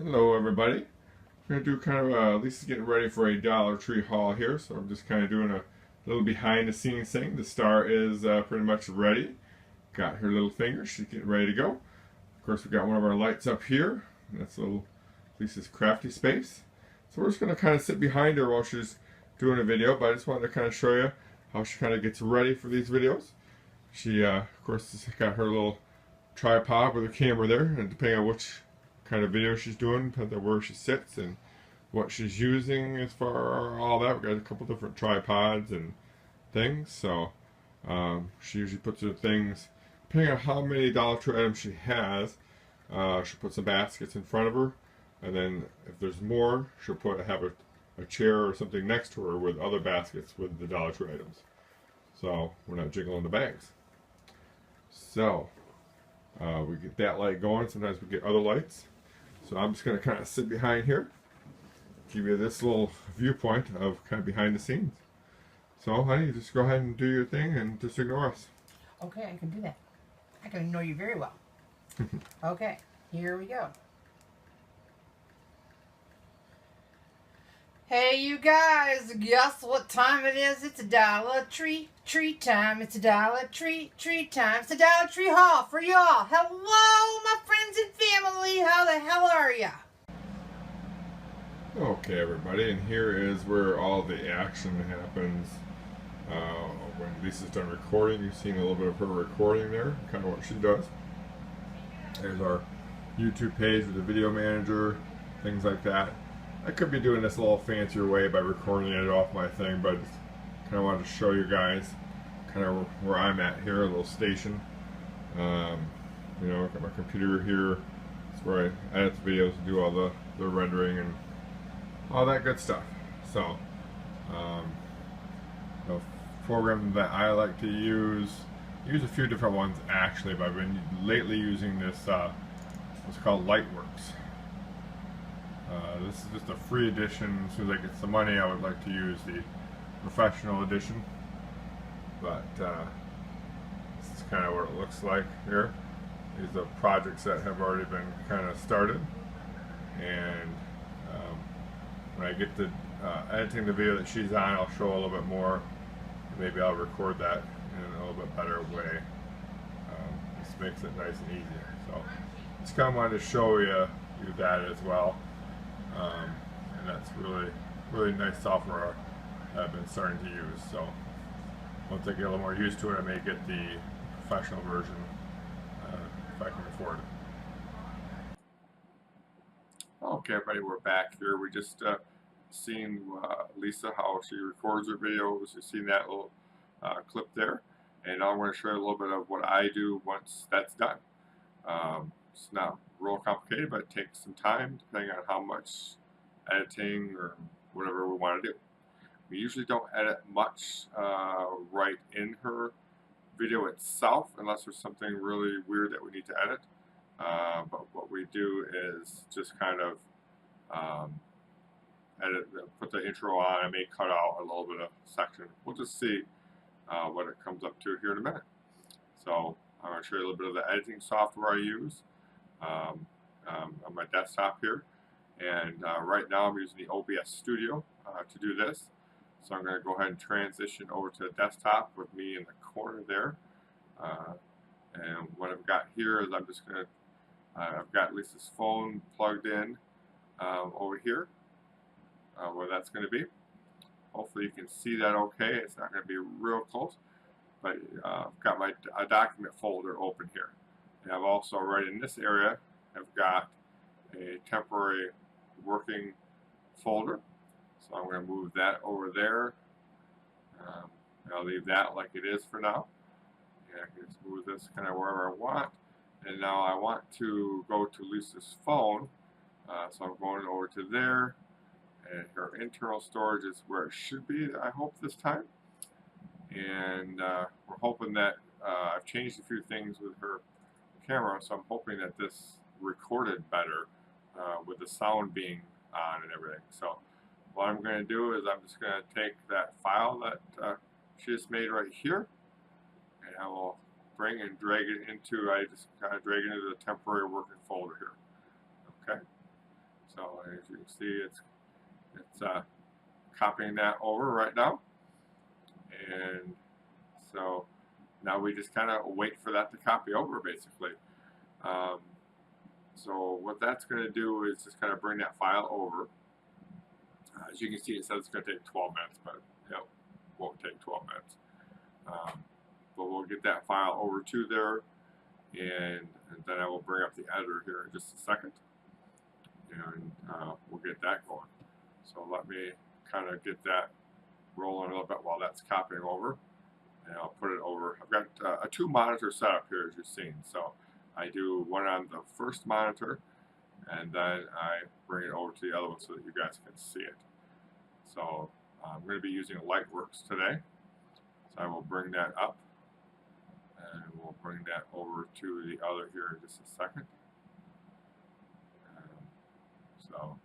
Hello everybody. I'm going to do kind of Lisa's getting ready for a Dollar Tree haul here, so I'm just kind of doing a little behind the scenes thing. The star is pretty much ready. Got her little finger, she's getting ready to go. Of course, we got one of our lights up here. That's a little Lisa's crafty space. So we're just going to kind of sit behind her while she's doing a video, but I just wanted to kind of show you how she kind of gets ready for these videos. She, of course, has got her little tripod with her camera there, and depending on which kind of video she's doing, depends on where she sits and what she's using as far all that. We've got a couple different tripods and things, so she usually puts her things, depending on how many Dollar Tree items she has, she'll put some baskets in front of her, and then if there's more, she'll have a chair or something next to her with other baskets with the Dollar Tree items, so we're not jiggling the bags. So we get that light going. Sometimes we get other lights. So I'm just going to kind of sit behind here, give you this little viewpoint of kind of behind the scenes. So honey, just go ahead and do your thing and just ignore us. Okay, I can do that. I can ignore you very well. Okay, here we go. Hey you guys, guess what time it is? It's a Dollar Tree time. It's a Dollar Tree time. It's a Dollar Tree haul for y'all. Hello, my friends and family. How the hell are ya? Okay, everybody, and here is where all the action happens. When Lisa's done recording, you've seen a little bit of her recording there, kind of what she does. There's our YouTube page with the video manager, things like that. I could be doing this a little fancier way by recording it off my thing, but just kind of wanted to show you guys kind of where I'm at here, a little station. You know, I've got my computer here. It's where I edit the videos and do all the rendering and all that good stuff. So, the program that I like to use a few different ones actually, but I've been lately using this, what's called LightWorks. This is just a free edition. As soon as I get some money, I would like to use the professional edition. But this is kind of what it looks like here. These are projects that have already been kind of started. And when I get to editing the video that she's on, I'll show a little bit more. Maybe I'll record that in a little bit better way. This makes it nice and easier. So just kind of wanted to show you that as well. And that's really nice software that I've been starting to use. So once I get a little more used to it, I may get the professional version if I can afford it. Okay, everybody, we're back here. We just seen Lisa, how she records her videos. You've seen that little clip there. And now I'm going to show you a little bit of what I do once that's done. It's not real complicated, but it takes some time depending on how much editing or whatever we want to do. We usually don't edit much right in her video itself unless there's something really weird that we need to edit. But what we do is just kind of edit, put the intro on. I may cut out a little bit of section. We'll just see what it comes up to here in a minute. So I'm going to show you a little bit of the editing software I use on my desktop here. And right now I'm using the OBS Studio to do this. So I'm going to go ahead and transition over to the desktop with me in the corner there. And what I've got here is I'm just going to, I've got Lisa's phone plugged in over here, where that's going to be. Hopefully you can see that okay. It's not going to be real close, but I've got my document folder open here. And I've also, right in this area, I've got a temporary working folder. So I'm going to move that over there. I'll leave that like it is for now. And I can just move this kind of wherever I want. And now I want to go to Lisa's phone. So I'm going over to there. And her internal storage is where it should be, I hope, this time. And we're hoping that I've changed a few things with her camera, so I'm hoping that this recorded better with the sound being on and everything. So what I'm going to do is I'm just going to take that file that she just made right here, and I will bring and drag it into, I just kind of drag it into the temporary working folder here. Okay. So as you can see, it's copying that over right now, and so now we just kind of wait for that to copy over, basically. Um, so what that's going to do is just kind of bring that file over. As you can see, it says it's going to take 12 minutes, but it won't take 12 minutes. But we'll get that file over to there, and then I will bring up the editor here in just a second, and we'll get that going. So let me kind of get that rolling a little bit while that's copying over, and I'll put it over. I've got a 2 monitor setup here, as you've seen. So I do one on the first monitor, and then I bring it over to the other one so that you guys can see it. So I'm going to be using LightWorks today. So I will bring that up, and we'll bring that over to the other here in just a second. So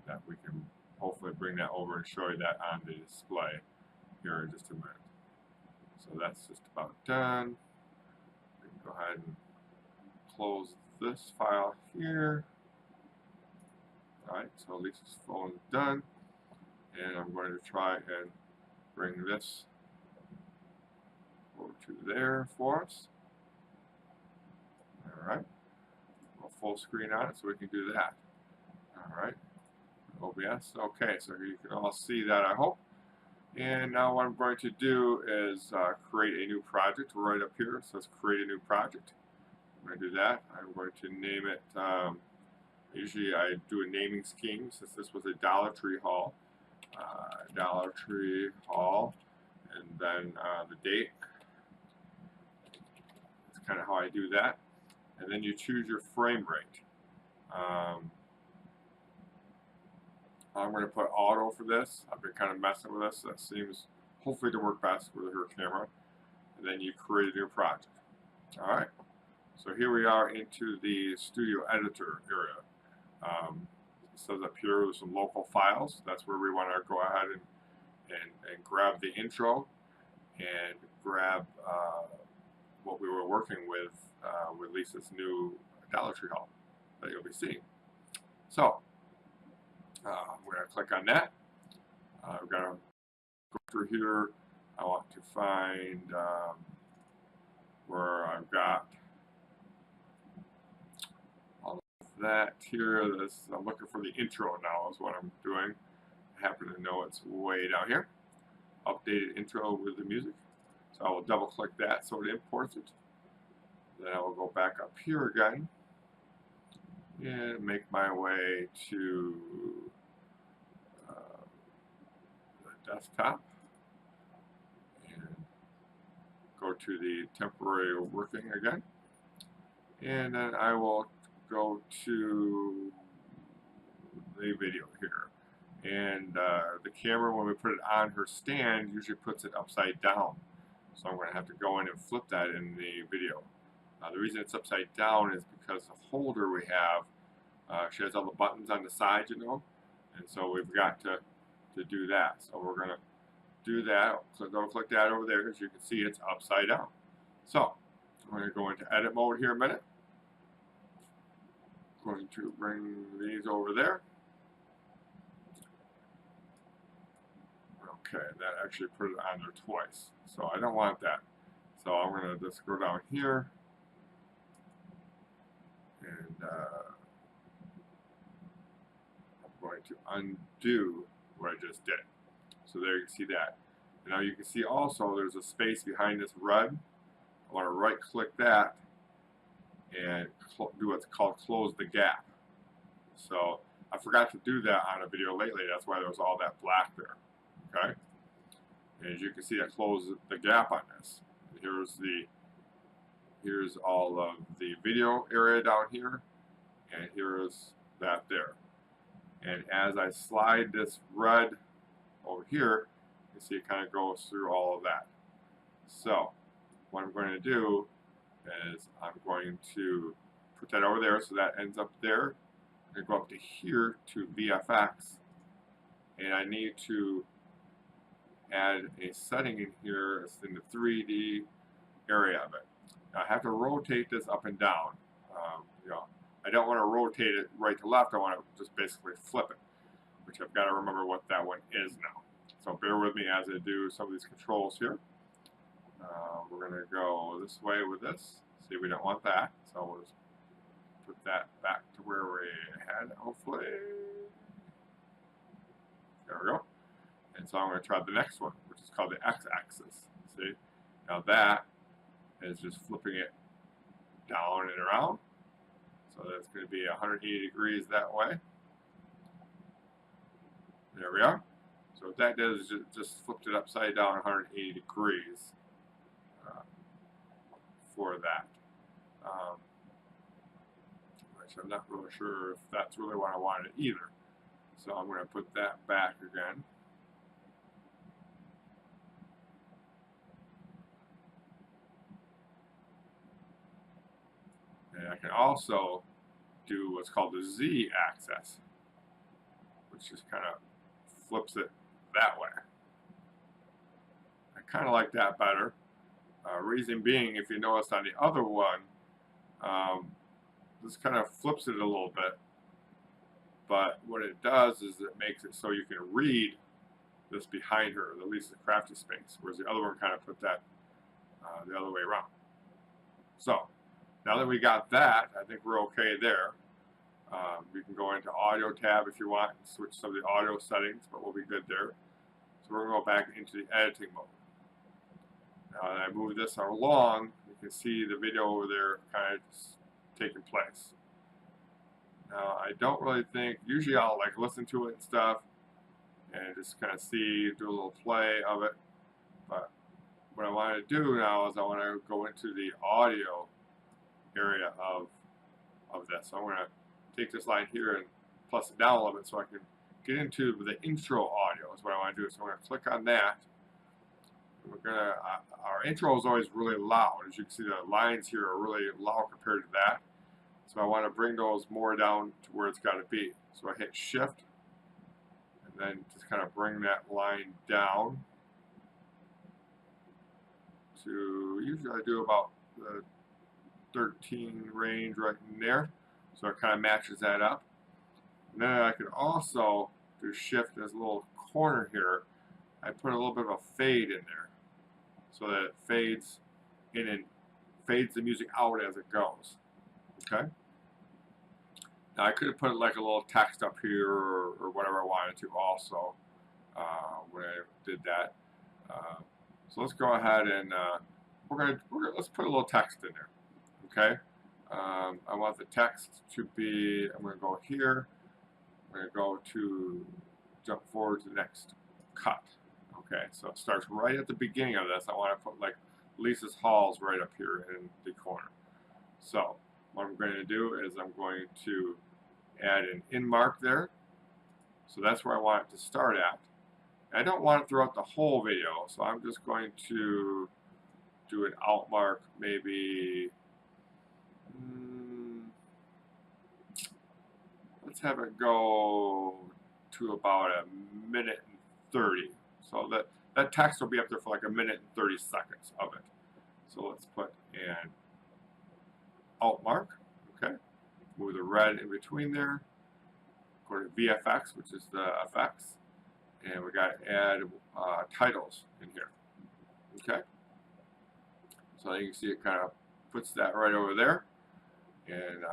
that we can hopefully bring that over and show you that on the display here in just a minute. So that's just about done. We can go ahead and close this file here. Alright, so Lisa's phone is done. And I'm going to try and bring this over to there for us. Alright, go full screen on it so we can do that. Alright, OBS. Okay, so you can all see that, I hope. And now what I'm going to do is create a new project right up here. So let's create a new project. I'm going to do that. I'm going to name it, usually I do a naming scheme since this was a Dollar Tree haul. Dollar Tree haul, and then the date. That's kind of how I do that. And then you choose your frame rate. I'm going to put auto for this. I've been kind of messing with this. That seems hopefully to work best with her camera. And then you create a new project. Alright, so here we are into the studio editor area. It says up here with some local files. That's where we want to go ahead and grab the intro and grab what we were working with Lisa's new Dollar Tree haul that you'll be seeing. So I'm going to click on that. I've got to go through here. I want to find where I've got all of that here. I'm looking for the intro now is what I'm doing. I happen to know it's way down here. Updated intro with the music. So I will double click that so it imports it. Then I will go back up here again and make my way to the desktop and go to the temporary working again. And then I will go to the video here. And the camera, when we put it on her stand, usually puts it upside down. So I'm going to have to go in and flip that in the video. The reason it's upside down is because the holder we have, she has all the buttons on the side, you know, and so we've got to do that. So we're going to do that. So don't click that over there. As you can see, it's upside down. So I'm going to go into edit mode here a minute. I'm going to bring these over there. Okay, that actually put it on there twice. So I don't want that. So I'm going to just go down here and I'm going to undo what I just did. So there you can see that. And now you can see also there's a space behind this red. I want to right click that and do what's called close the gap. So I forgot to do that on a video lately. That's why there was all that black there. Okay, and as you can see, I closed the gap on this. Here's all of the video area down here, and here's that there. And as I slide this red over here, you see it kind of goes through all of that. So what I'm going to do is I'm going to put that over there so that ends up there. I'm going to go up to here to VFX, and I need to add a setting in here. It's in the 3D area of it. Now I have to rotate this up and down. You know, I don't want to rotate it right to left. I want to just basically flip it, which I've got to remember what that one is now. So bear with me as I do some of these controls here. We're going to go this way with this. See, we don't want that. So we'll just put that back to where we had it, hopefully. There we go. And so I'm going to try the next one, which is called the x-axis. See? Now that is just flipping it down and around. So that's going to be 180 degrees that way. There we are. So what that does is just flipped it upside down 180 degrees for that. Which I'm not really sure if that's really what I wanted either. So I'm going to put that back again. And I can also do what's called the z-axis, which just kind of flips it that way. I kind of like that better. Reason being, if you notice on the other one, this kind of flips it a little bit. But what it does is it makes it so you can read this behind her, at least the crafty space, whereas the other one kind of put that the other way around. So now that we got that, I think we're okay there. You can go into audio tab if you want and switch some of the audio settings, but we'll be good there. So we're going to go back into the editing mode. Now that I move this along, you can see the video over there kind of taking place. Now I don't really think, usually I'll like listen to it and stuff and just kind of see, do a little play of it. But what I want to do now is I want to go into the audio area of this. So I'm going to take this line here and plus it down a little bit so I can get into the intro audio is what I want to do. So I'm going to click on that. We're gonna, our intro is always really loud. As you can see, the lines here are really loud compared to that. So I want to bring those more down to where it's got to be. So I hit Shift, and then just kind of bring that line down to, usually I do about the 13 range right in there. So it kind of matches that up. And then I could also do Shift in this little corner here. I put a little bit of a fade in there so that it fades in and fades the music out as it goes. Okay? Now I could have put like a little text up here or whatever I wanted to also when I did that. So let's go ahead and let's put a little text in there. Okay? I want the text to be, I'm going to go here. I'm going to go to jump forward to the next cut. Okay, so it starts right at the beginning of this. I want to put like Lisa's Halls right up here in the corner. So what I'm going to do is I'm going to add an in mark there. So that's where I want it to start at. And I don't want it throughout the whole video, so I'm just going to do an out mark maybe, let's have it go to about 1:30. So that text will be up there for like 1:30 of it. So let's put an alt mark, okay? Move the red in between there. Go to VFX, which is the effects. And we got to add titles in here, okay? So you can see it kind of puts that right over there. And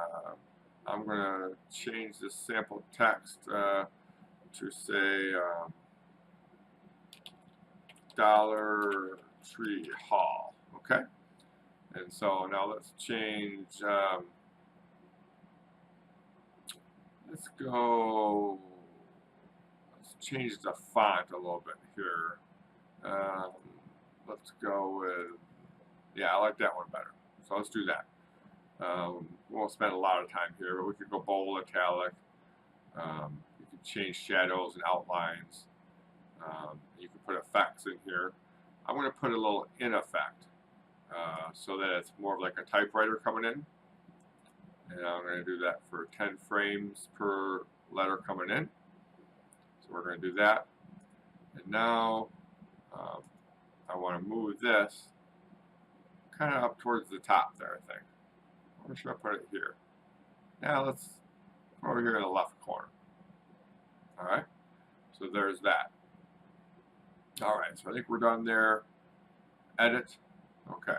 I'm going to change this sample text to say Dollar Tree Hall, okay? And so now let's change, let's change the font a little bit here. Let's go with, yeah, I like that one better. So let's do that. We won't spend a lot of time here, but we could go bold, italic. You could change shadows and outlines. You can put effects in here. I'm going to put a little in effect so that it's more of like a typewriter coming in. And I'm going to do that for 10 frames per letter coming in. So we're going to do that. And now I want to move this kind of up towards the top there, I think. Where should I put it here? Now let's go over here in the left corner. All right, so there's that. All right, so I think we're done there. Edit. Okay.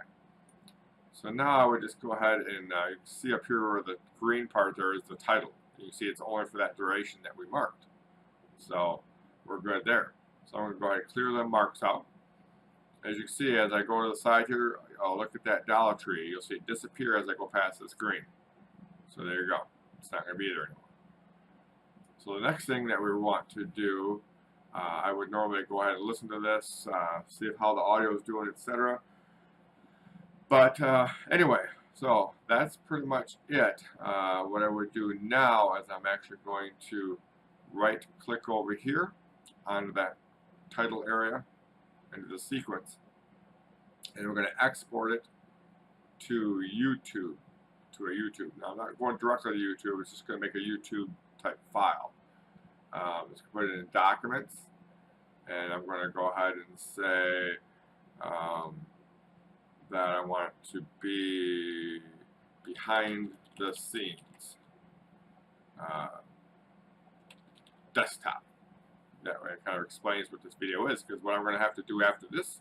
So now I would just go ahead and you can see up here where the green part there is the title. You can see it's only for that duration that we marked. So we're good there. So I'm going to go ahead and clear the marks out. As you can see, as I go to the side here, I'll look at that Dollar Tree. You'll see it disappear as I go past this green. So there you go. It's not going to be there anymore. So the next thing that we want to do, I would normally go ahead and listen to this, see how the audio is doing, etc. But anyway, so that's pretty much it. What I would do now is I'm actually going to right click over here onto that title area, into the sequence, and we're going to export it to YouTube, Now I'm not going directly to YouTube, it's just going to make a YouTube type file. Just put it in documents, and I'm going to go ahead and say that I want it to be behind the scenes desktop. That way it kind of explains what this video is, because what I'm going to have to do after this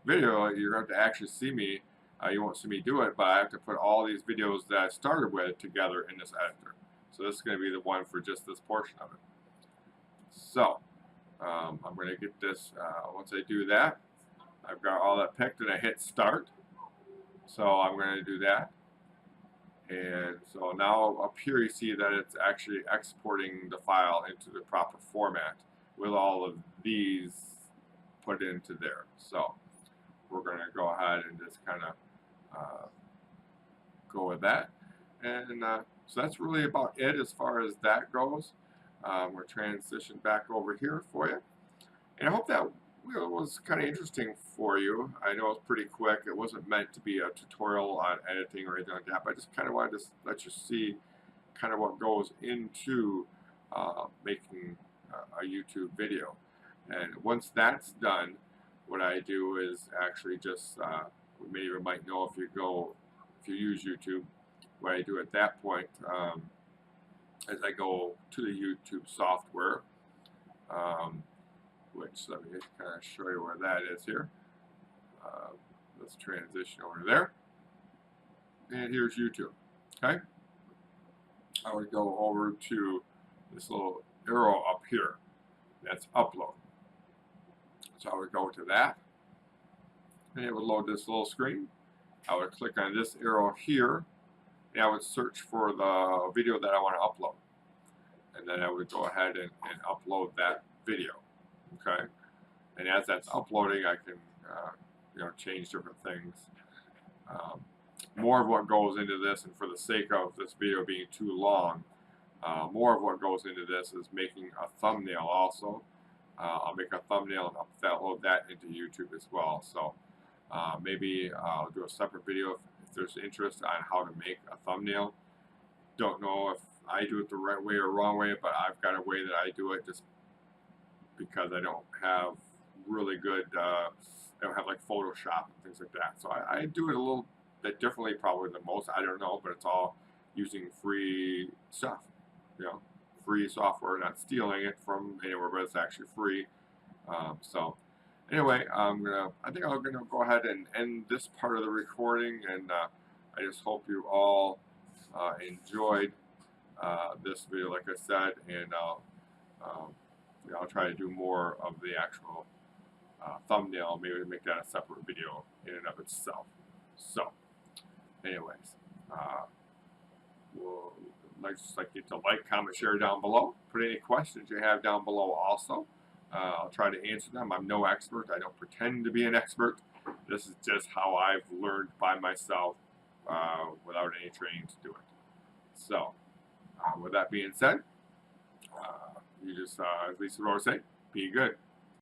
video, you're going to actually see me, you won't see me do it, but I have to put all these videos that I started with together in this editor. So this is going to be the one for just this portion of it. So I'm going to get this, once I do that, I've got all that picked and I hit start. So I'm going to do that. And so now up here you see that it's actually exporting the file into the proper format with all of these put into there. So we're going to go ahead and just kind of go with that. And so that's really about it as far as that goes. We're transitioned back over here for you. And I hope that was kind of interesting for you. I know it's pretty quick. It wasn't meant to be a tutorial on editing or anything like that, but I just kind of wanted to let you see kind of what goes into making a YouTube video. And once that's done, what I do is actually just, many of you might know if you use YouTube, what I do at that point is I go to the YouTube software, which let me just kind of show you where that is here. Let's transition over there. And here's YouTube. Okay? I would go over to this little arrow up here. That's upload. So I would go to that. And it would load this little screen. I would click on this arrow here. And I would search for the video that I want to upload. And then I would go ahead and upload that video. Okay, and as that's uploading, I can change different things. More of what goes into this, and for the sake of this video being too long, more of what goes into this is making a thumbnail also. I'll make a thumbnail and upload that into YouTube as well. So maybe I'll do a separate video if there's interest on how to make a thumbnail. Don't know if I do it the right way or wrong way, but I've got a way that I do it just because I don't have really good, I don't have like Photoshop and things like that. So I do it a little bit differently probably than most. I don't know, but it's all using free stuff, free software, not stealing it from anywhere, but it's actually free. So anyway, I think I'm gonna go ahead and end this part of the recording, and I just hope you all enjoyed this video, like I said, and I'll try to do more of the actual thumbnail, maybe make that a separate video in and of itself. So, anyways, we'll just like you to like, comment, share down below. Put any questions you have down below also. I'll try to answer them. I'm no expert. I don't pretend to be an expert. This is just how I've learned by myself without any training to do it. So, with that being said, you just, as Lisa Rose say, be good.